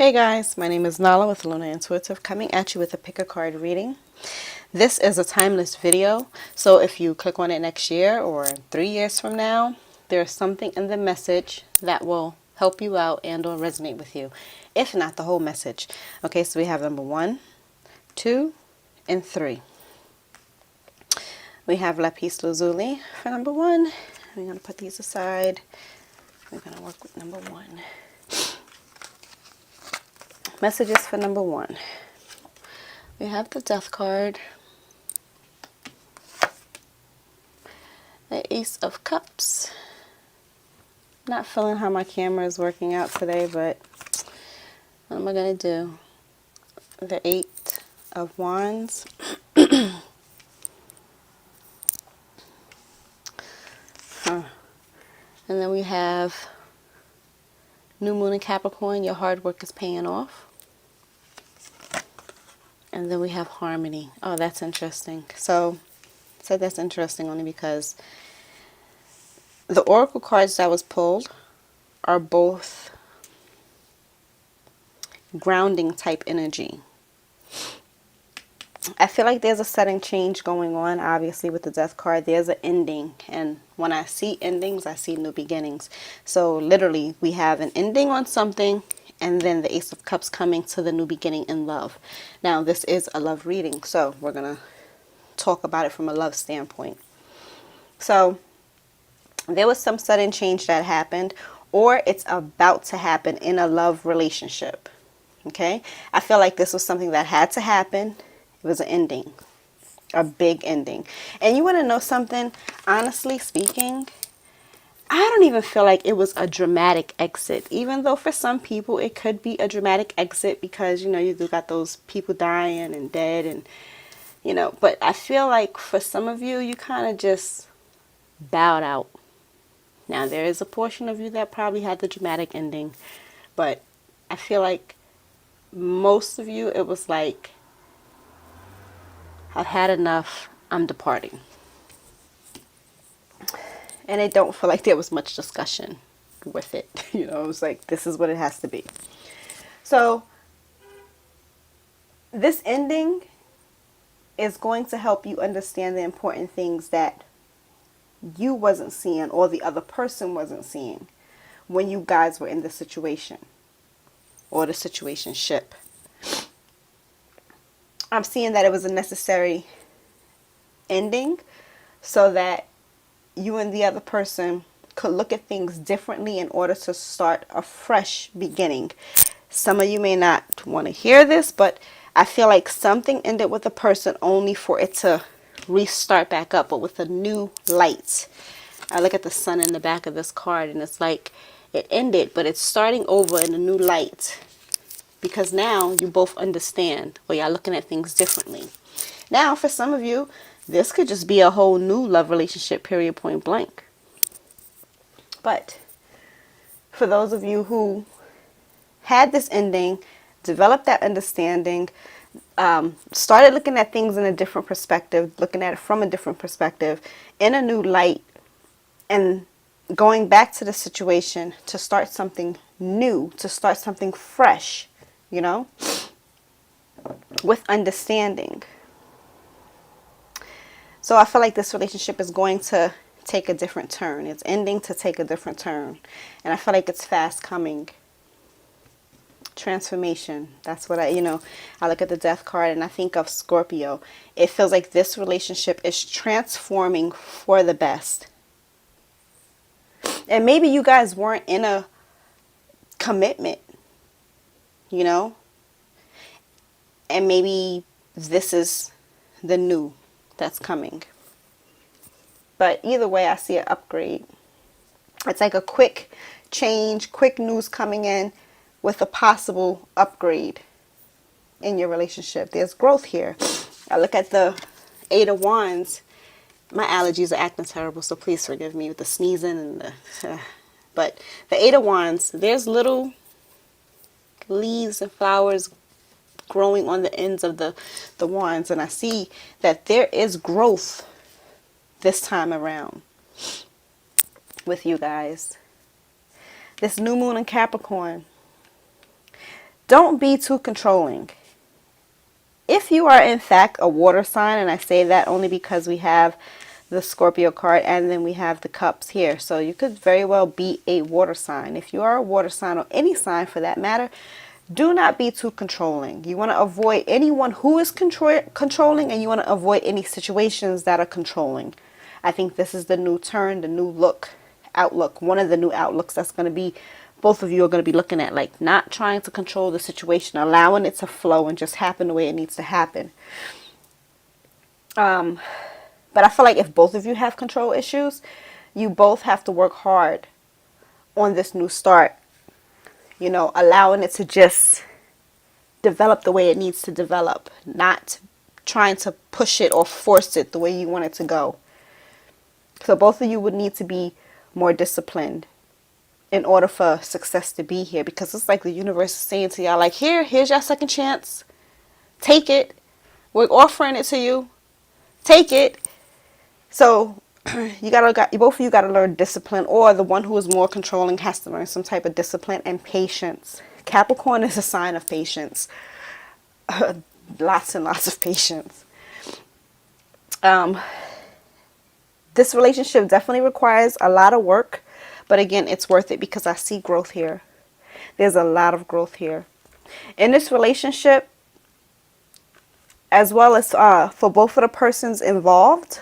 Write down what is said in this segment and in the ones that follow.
Hey guys, my name is Nala with Luna Intuitive, coming at you with a pick a card reading. This is a timeless video, so if you click on it next year or 3 years from now, there's something in the message that will help you out and or resonate with you, if not the whole message. Okay, so we have number 1, 2, and 3. We have Lapis Lazuli for number 1. We're going to put these aside. We're going to work with number 1. Messages for number 1. We have the Death card, the Ace of Cups. Not feeling how my camera is working out today, but what am I going to do? The 8 of Wands. And then we have New Moon in Capricorn, your hard work is paying off. And then we have Harmony. Oh, that's interesting. So, I said that's interesting only because the oracle cards that was pulled are both grounding type energy. I feel like there's a sudden change going on. Obviously with the Death card, there's an ending, and when I see endings, I see new beginnings. So literally we have an ending on something, and then the Ace of Cups coming to the new beginning in love. Now this is a love reading, so we're gonna talk about it from a love standpoint. So there was some sudden change that happened, or it's about to happen in a love relationship. Okay, I feel like this was something that had to happen. It was an ending, a big ending. And you want to know something? Honestly speaking, I don't even feel like it was a dramatic exit, even though for some people it could be a dramatic exit because, you know, you got those people dying and dead and, you know, but I feel like for some of you, you kind of just bowed out. Now, there is a portion of you that probably had the dramatic ending, but I feel like most of you, it was like, I've had enough, I'm departing. And I don't feel like there was much discussion with it. You know, it was like, this is what it has to be. So, this ending is going to help you understand the important things that you wasn't seeing or the other person wasn't seeing when you guys were in the situation or the situationship. I'm seeing that it was a necessary ending so that you and the other person could look at things differently in order to start a fresh beginning. Some of you may not want to hear this, but I feel like something ended with a person only for it to restart back up, but with a new light. I look at the sun in the back of this card and it's like it ended, but it's starting over in a new light. Because now you both understand, or y'all looking at things differently. Now, for some of you, this could just be a whole new love relationship, period, point blank. But for those of you who had this ending, developed that understanding, started looking at things in a different perspective, looking at it from a different perspective, in a new light, and going back to the situation to start something new, to start something fresh, you know, with understanding. So I feel like this relationship is going to take a different turn. It's ending to take a different turn. And I feel like it's fast coming. Transformation. That's what I look at the Death card and I think of Scorpio. It feels like this relationship is transforming for the best. And maybe you guys weren't in a commitment, you know, and maybe this is the new that's coming. But either way, I see an upgrade. It's like a quick change, quick news coming in with a possible upgrade in your relationship. There's growth here. I look at the 8 of Wands. My allergies are acting terrible, so please forgive me with the sneezing and the... But the 8 of Wands, there's little leaves and flowers growing on the ends of the wands, and I see that there is growth this time around with you guys. This new moon in Capricorn, Don't be too controlling. If you are in fact a water sign, and I say that only because we have the Scorpio card and then we have the cups here, so you could very well be a water sign. If you are a water sign, or any sign for that matter, do not be too controlling. You want to avoid anyone who is controlling, and you want to avoid any situations that are controlling. I think this is the new turn, the new outlook, one of the new outlooks that's going to be, both of you are going to be looking at, like, not trying to control the situation, allowing it to flow and just happen the way it needs to happen. But I feel like if both of you have control issues, you both have to work hard on this new start, you know, allowing it to just develop the way it needs to develop, not trying to push it or force it the way you want it to go. So both of you would need to be more disciplined in order for success to be here, because it's like the universe is saying to y'all, like, here's your second chance. Take it. We're offering it to you. Take it. So both of you gotta learn discipline, or the one who is more controlling has to learn some type of discipline and patience. Capricorn is a sign of patience. Lots and lots of patience. This relationship definitely requires a lot of work. But again, it's worth it because I see growth here. There's a lot of growth here. In this relationship, as well as for both of the persons involved.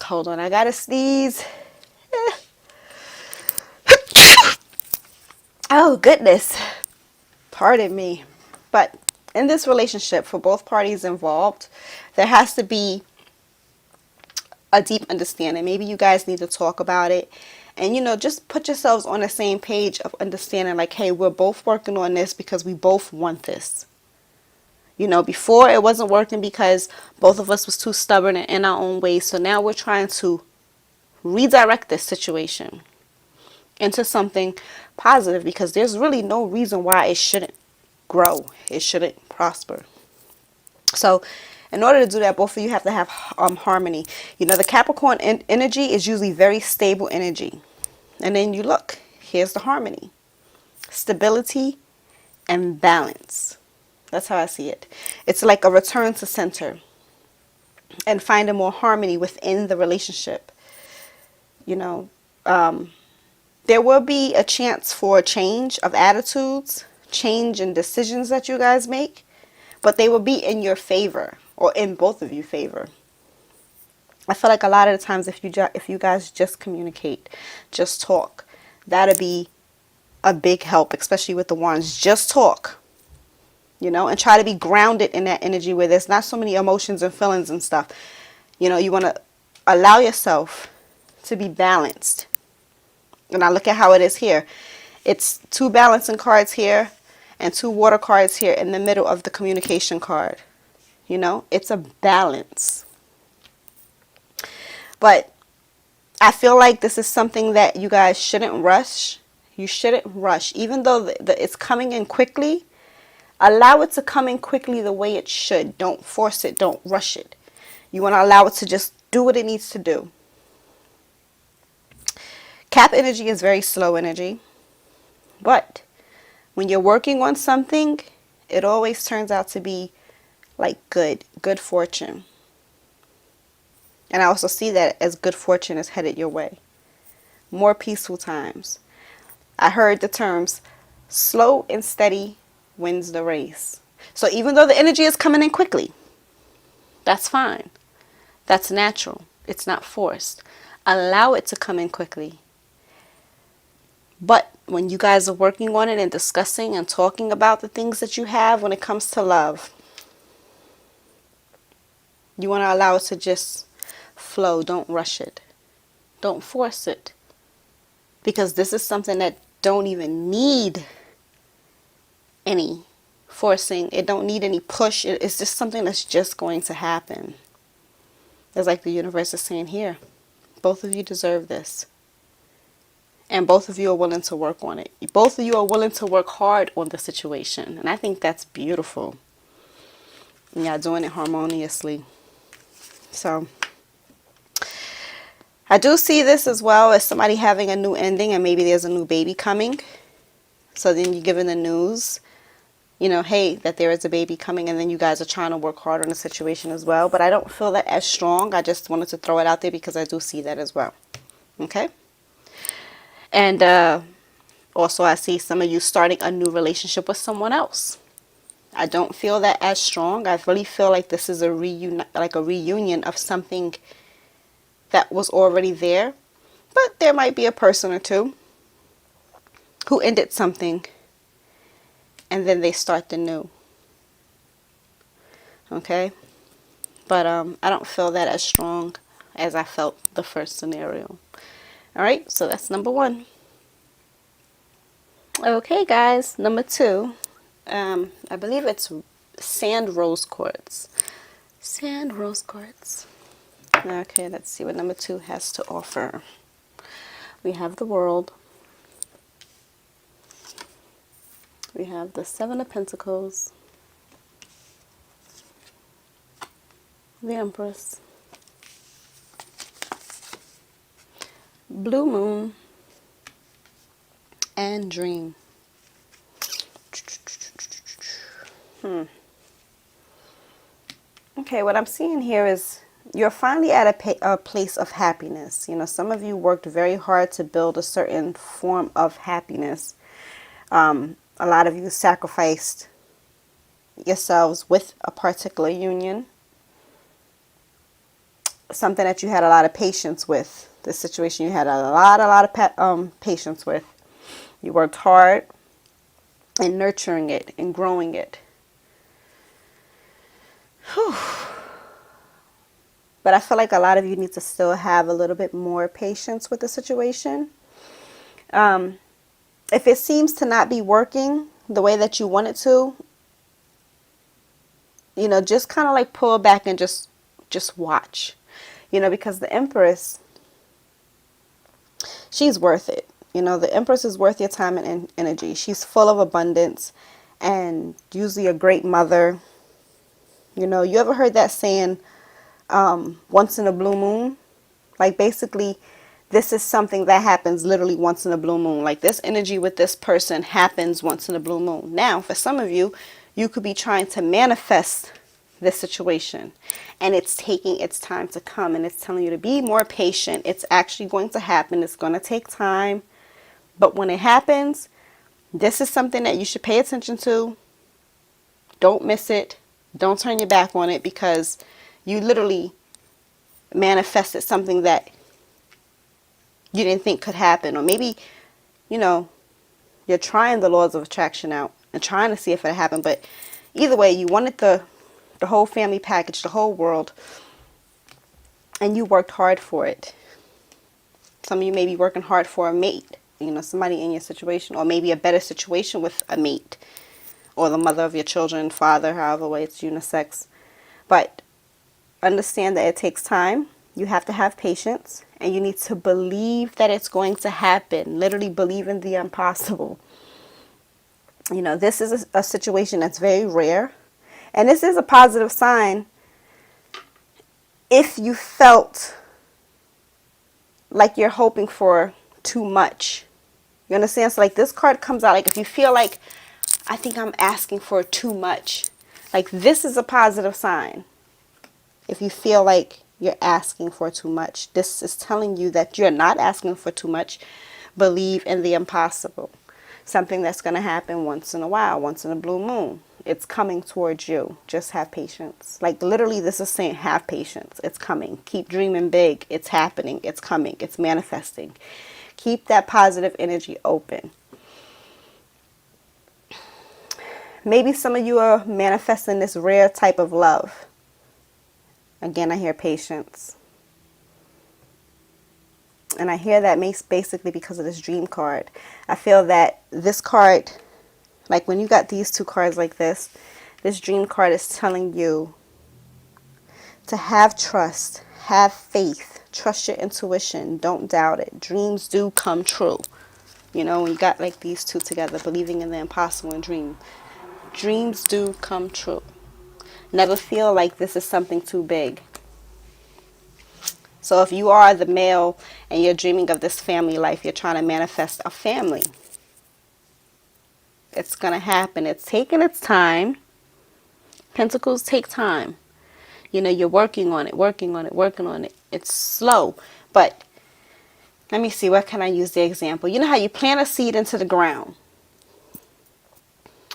Hold on, I gotta sneeze. Oh, goodness. Pardon me. But in this relationship, for both parties involved, there has to be a deep understanding. Maybe you guys need to talk about it. And, you know, just put yourselves on the same page of understanding, like, hey, we're both working on this because we both want this. You know, before it wasn't working because both of us was too stubborn and in our own ways. So now we're trying to redirect this situation into something positive, because there's really no reason why it shouldn't grow. It shouldn't prosper. So in order to do that, both of you have to have harmony. You know, the Capricorn energy is usually very stable energy. And then you look, here's the harmony, stability, and balance. That's how I see it. It's like a return to center and finding more harmony within the relationship. You know, there will be a chance for a change of attitudes, change in decisions that you guys make, but they will be in your favor, or in both of your favor. I feel like a lot of the times if you guys just communicate, just talk, that'll be a big help, especially with the wands. Just talk, you know, and try to be grounded in that energy where there's not so many emotions and feelings and stuff. You know, you want to allow yourself to be balanced. And I look at how it is here. It's 2 balancing cards here and 2 water cards here in the middle of the communication card. You know, it's a balance. But I feel like this is something that you guys shouldn't rush. You shouldn't rush. Even though it's coming in quickly, allow it to come in quickly the way it should. Don't force it. Don't rush it. You want to allow it to just do what it needs to do. Cap energy is very slow energy. But when you're working on something, it always turns out to be like good fortune. And I also see that as good fortune is headed your way. More peaceful times. I heard the terms slow and steady wins the race. So even though the energy is coming in quickly, that's fine. That's natural. It's not forced. Allow it to come in quickly. But when you guys are working on it and discussing and talking about the things that you have when it comes to love, you want to allow it to just flow. Don't rush it. Don't force it. Because this is something that don't even need any forcing. It don't need any push. It's just something that's just going to happen. It's like the universe is saying, here, both of you deserve this. And both of you are willing to work on it. Both of you are willing to work hard on the situation. And I think that's beautiful. And y'all doing it harmoniously. So I do see this as well as somebody having a new ending, and maybe there's a new baby coming. So then you're given the news, hey, that there is a baby coming, and then you guys are trying to work hard on the situation as well. But I don't feel that as strong. I just wanted to throw it out there because I do see that as well. Okay? And also I see some of you starting a new relationship with someone else. I don't feel that as strong. I really feel like this is a reunion of something that was already there. But there might be a person or two who ended something and then they start the new. Okay? But I don't feel that as strong as I felt the first scenario. Alright, so that's number 1. Okay, guys, number 2. I believe it's sand rose quartz. Sand rose quartz. Okay, let's see what number 2 has to offer. We have the World. We have the 7 of Pentacles. The Empress. Blue Moon. And Dream. Okay, what I'm seeing here is you're finally at a place of happiness. Some of you worked very hard to build a certain form of happiness. A lot of you sacrificed yourselves with a particular union. Something that you had a lot of patience with. The situation you had a lot of patience with. You worked hard in nurturing it and growing it. Whew. But I feel like a lot of you need to still have a little bit more patience with the situation. If it seems to not be working the way that you want it to, just kind of like pull back and just watch. Because the Empress, she's worth it. The Empress is worth your time and energy. She's full of abundance and usually a great mother. You ever heard that saying, once in a blue moon? Like basically, this is something that happens literally once in a blue moon. Like this energy with this person happens once in a blue moon. Now, for some of you, you could be trying to manifest this situation. And it's taking its time to come. And it's telling you to be more patient. It's actually going to happen. It's going to take time. But when it happens, this is something that you should pay attention to. Don't miss it. Don't turn your back on it, because you literally manifested something that you didn't think could happen. Or maybe, you're trying the laws of attraction out and trying to see if it happened. But either way, you wanted the whole family package, the whole world, and you worked hard for it. Some of you may be working hard for a mate, somebody in your situation, or maybe a better situation with a mate, or the mother of your children, father, however way it's unisex. But understand that it takes time. You have to have patience, and you need to believe that it's going to happen. Literally believe in the impossible. This is a situation that's very rare, and this is a positive sign if you felt like you're hoping for too much. You understand? So like this card comes out, like if you feel like, I think I'm asking for too much. Like this is a positive sign. If you feel like you're asking for too much, this is telling you that you're not asking for too much. Believe in the impossible. Something that's going to happen once in a while, once in a blue moon. It's coming towards you. Just have patience. Like literally this is saying have patience. It's coming. Keep dreaming big. It's happening. It's coming. It's manifesting. Keep that positive energy open. Maybe some of you are manifesting this rare type of love. Again, I hear patience. And I hear that basically because of this dream card. I feel that this card, like when you got these two cards like this dream card is telling you to have trust, have faith, trust your intuition, don't doubt it. Dreams do come true. When you got like these two together, believing in the impossible and dream. Dreams do come true. Never feel like this is something too big. So if you are the male and you're dreaming of this family life, you're trying to manifest a family. It's going to happen. It's taking its time. Pentacles take time. You know, you're working on it, working on it, working on it. It's slow. But let me see, what can I use the example? You know how you plant a seed into the ground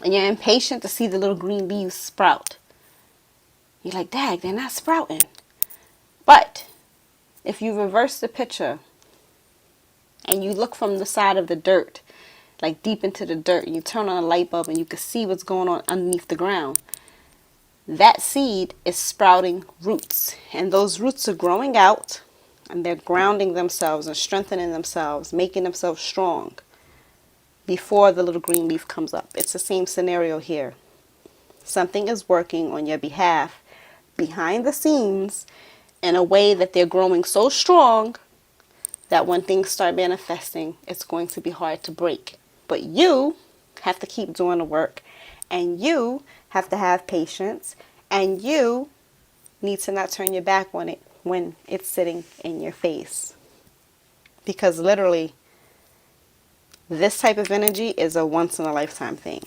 and you're impatient to see the little green leaves sprout. You're like, dang, they're not sprouting. But if you reverse the picture and you look from the side of the dirt, like deep into the dirt, and you turn on a light bulb and you can see what's going on underneath the ground, that seed is sprouting roots. And those roots are growing out and they're grounding themselves and strengthening themselves, making themselves strong before the little green leaf comes up. It's the same scenario here. Something is working on your behalf behind the scenes in a way that they're growing so strong that when things start manifesting, it's going to be hard to break. But you have to keep doing the work, and you have to have patience, and you need to not turn your back on it when it's sitting in your face. Because literally, this type of energy is a once in a lifetime thing.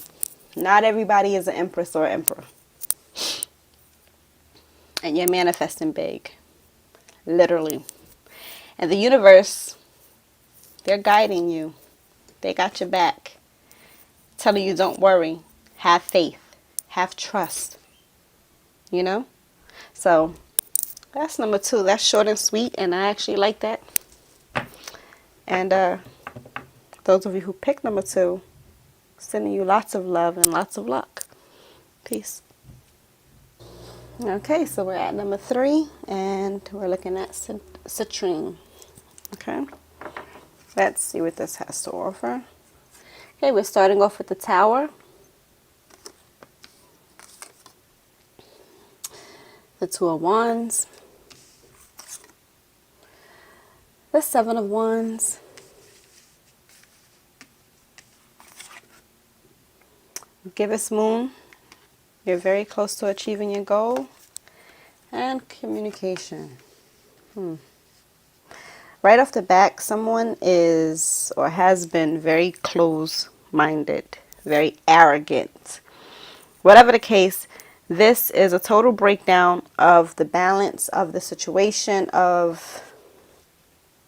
Not everybody is an empress or emperor. And you're manifesting big. Literally. And the universe, they're guiding you. They got your back. Telling you don't worry. Have faith. Have trust. You know? So, that's number 2. That's short and sweet, and I actually like that. And those of you who picked number 2, sending you lots of love and lots of luck. Peace. Okay, so we're at number 3, and we're looking at citrine. Okay, let's see what this has to offer. Okay, we're starting off with the Tower, the 2 of Wands, the 7 of Wands, Gibbous Moon. You're very close to achieving your goal. And communication. Right off the back, someone is or has been very close-minded, very arrogant. Whatever the case, this is a total breakdown of the balance of the situation, of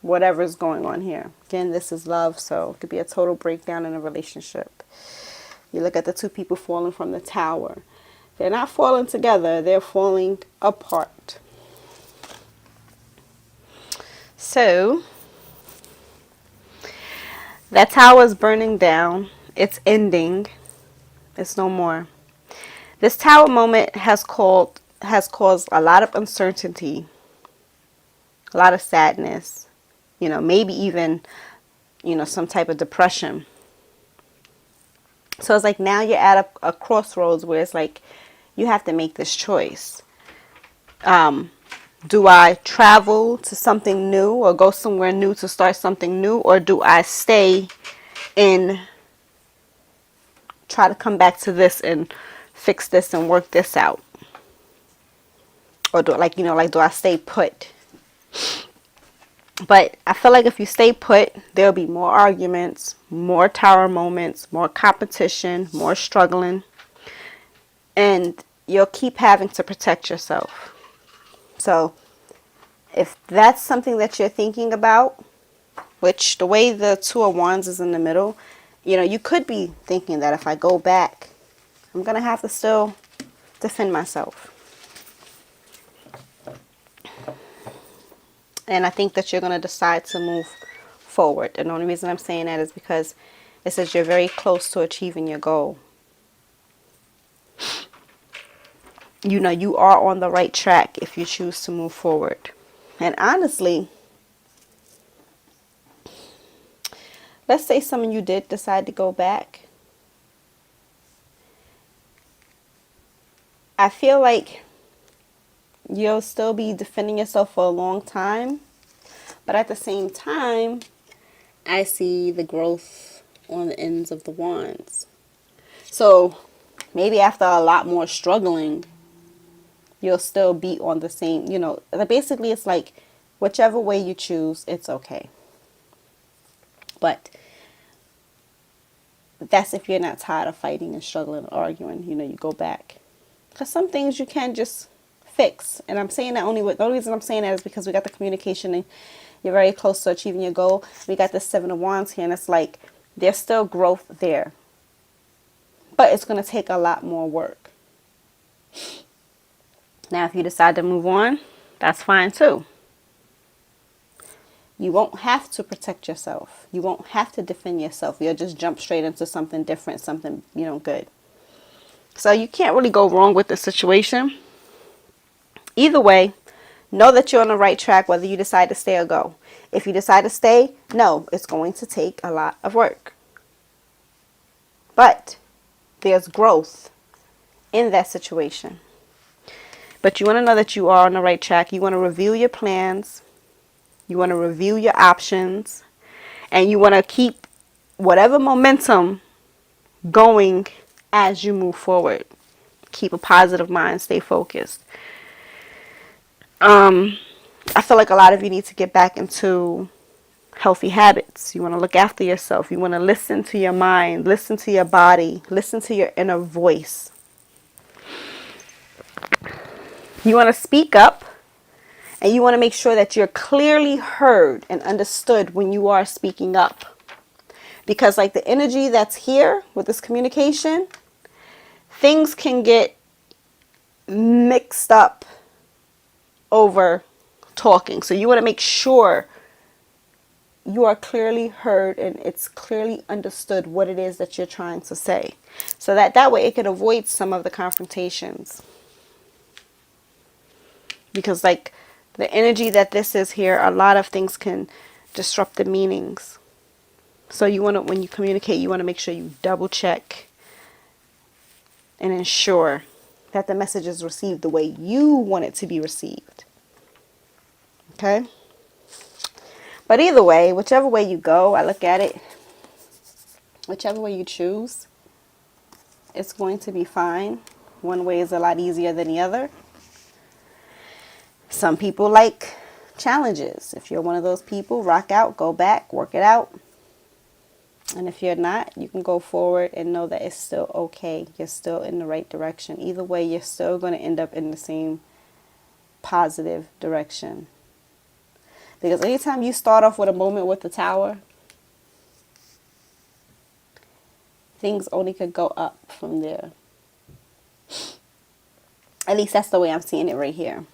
whatever's going on here. Again, this is love, so it could be a total breakdown in a relationship. You look at the 2 people falling from the Tower. They're not falling together, they're falling apart. So, that tower is burning down. It's ending. It's no more. This Tower moment has caused a lot of uncertainty, a lot of sadness, you know, maybe even, you know, some type of depression. So it's like now you're at a crossroads where it's like, you have to make this choice. Do I travel to something new or go somewhere new to start something new? Or do I stay and try to come back to this and fix this and work this out? Or do I stay put? But I feel like if you stay put, there'll be more arguments, more Tower moments, more competition, more struggling. And you'll keep having to protect yourself. So if that's something that you're thinking about, which the way the 2 of Wands is in the middle, you know, you could be thinking that if I go back, I'm going to have to still defend myself. And I think that you're going to decide to move forward. And the only reason I'm saying that is because it says you're very close to achieving your goal. You know, you are on the right track if you choose to move forward. And honestly, let's say some of you did decide to go back. I feel like you'll still be defending yourself for a long time. But at the same time, I see the growth on the ends of the wands. So maybe after a lot more struggling, you'll still be on the same, you know, basically it's like whichever way you choose, it's okay. But that's if you're not tired of fighting and struggling and arguing, you know, you go back. Because some things you can just fix. And I'm saying that the only reason I'm saying that is because we got the communication and you're very close to achieving your goal. We got the 7 of Wands here, and it's like there's still growth there. But it's going to take a lot more work. Now, if you decide to move on, that's fine too. You won't have to protect yourself. You won't have to defend yourself. You'll just jump straight into something different, something, you know, good. So you can't really go wrong with the situation. Either way, know that you're on the right track whether you decide to stay or go. If you decide to stay, no, it's going to take a lot of work. But there's growth in that situation. But you want to know that you are on the right track. You want to review your plans. You want to review your options. And you want to keep whatever momentum going as you move forward. Keep a positive mind. Stay focused. I feel like a lot of you need to get back into healthy habits. You want to look after yourself. You want to listen to your mind. Listen to your body. Listen to your inner voice. You want to speak up. And you want to make sure that you're clearly heard and understood when you are speaking up. Because like the energy that's here with this communication, things can get mixed up over talking. So you want to make sure you are clearly heard and it's clearly understood what it is that you're trying to say. So that way it can avoid some of the confrontations. Because like the energy that this is here, a lot of things can disrupt the meanings. So you want to, when you communicate, you want to make sure you double check and ensure that the message is received the way you want it to be received. Okay? But either way, whichever way you go, I look at it, whichever way you choose, it's going to be fine. One way is a lot easier than the other. Some people like challenges. If you're one of those people, rock out, go back, work it out. And if you're not, you can go forward and know that it's still okay. You're still in the right direction. Either way, you're still going to end up in the same positive direction. Because anytime you start off with a moment with the Tower, things only could go up from there. At least that's the way I'm seeing it right here.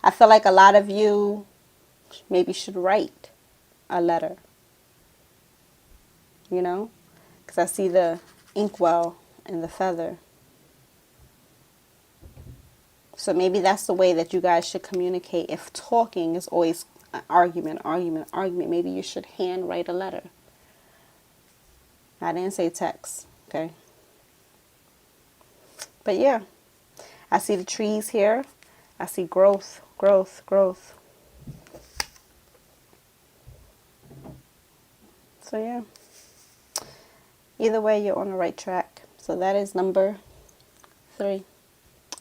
I feel like a lot of you maybe should write a letter. You know? Because I see the inkwell and the feather. So maybe that's the way that you guys should communicate. If talking is always an argument, maybe you should handwrite a letter. I didn't say text, okay? But yeah, I see the trees here. I see growth, growth, growth. So yeah, either way, you're on the right track. So that is number 3.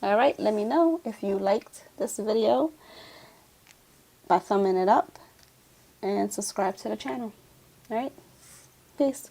All right, let me know if you liked this video by thumbing it up and subscribe to the channel. All right, peace.